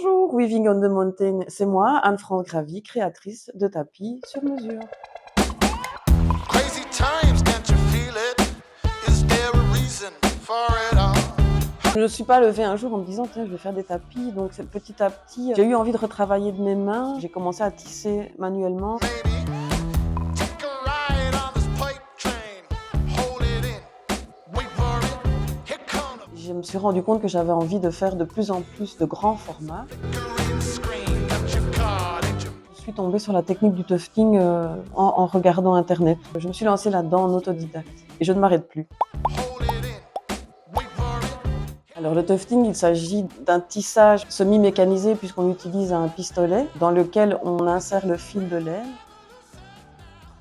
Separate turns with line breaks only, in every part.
Bonjour, Weaving on the Mountain, c'est moi, Anne-France Gravy, créatrice de tapis sur mesure.
Crazy times, can't you feel it? Is there a reason for it all?
Je ne me suis pas levée un jour en me disant tiens, je vais faire des tapis. Donc petit à petit, j'ai eu envie de retravailler de mes mains. J'ai commencé à tisser manuellement.
Maybe take a ride on this pipe train, hold it in, wait for it, here comes
Je me suis rendu compte que j'avais envie de faire de plus en plus de grands formats.
a green screen, got your card, ain't you?
Je suis tombée sur la technique du tufting en regardant Internet. Je me suis lancée là-dedans en autodidacte et je ne m'arrête plus.
Hold it in, wait for it.
Alors le tufting, il s'agit d'un tissage semi-mécanisé puisqu'on utilise un pistolet dans lequel on insère le fil de laine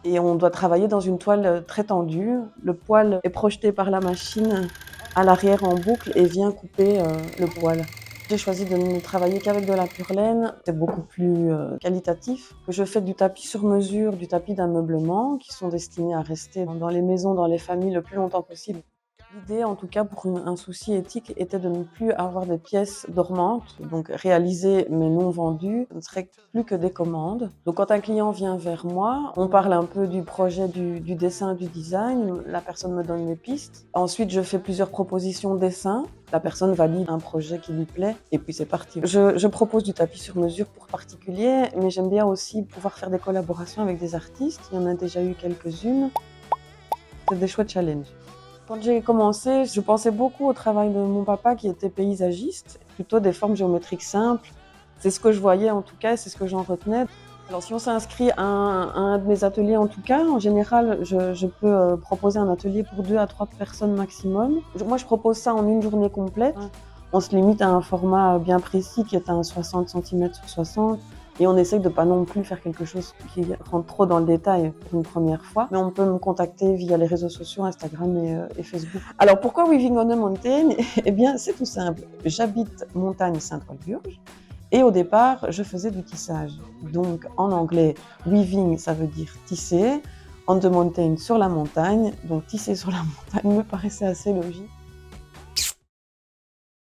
et on doit travailler dans une toile très tendue. Le poil est projeté par la machine à l'arrière en boucle et vient couper le poil. J'ai choisi de ne travailler qu'avec de la pure laine, c'est beaucoup plus qualitatif. Je fais du tapis sur mesure, du tapis d'ameublement qui sont destinés à rester dans les maisons, dans les familles le plus longtemps possible. L'idée, en tout cas, pour un souci éthique, était de ne plus avoir de pièces dormantes, donc réalisées mais non vendues, ce ne serait plus que des commandes. Donc quand un client vient vers moi, on parle un peu du projet, du dessin, du design, la personne me donne les pistes. Ensuite, je fais plusieurs propositions de dessin, la personne valide un projet qui lui plaît et puis c'est parti. Je propose du tapis sur mesure pour particuliers, mais j'aime bien aussi pouvoir faire des collaborations avec des artistes. Il y en a déjà eu quelques-unes. C'est des chouettes challenges. Quand j'ai commencé, je pensais beaucoup au travail de mon papa qui était paysagiste, plutôt des formes géométriques simples. C'est ce que je voyais en tout cas, c'est ce que j'en retenais. Alors si on s'inscrit à un de mes ateliers en tout cas, en général, je peux proposer un atelier pour 2 à 3 personnes maximum. Moi, je propose ça en une journée complète. On se limite à un format bien précis qui est un 60 cm sur 60. Et on essaye de pas non plus faire quelque chose qui rentre trop dans le détail pour une première fois. Mais on peut me contacter via les réseaux sociaux, Instagram et Facebook. Alors pourquoi Weaving on a Mountain? Eh bien, c'est tout simple. J'habite montagne Sainte-Walburge. Et au départ, je faisais du tissage. Donc en anglais, weaving, ça veut dire tisser. On the mountain, sur la montagne. Donc tisser sur la montagne me paraissait assez logique.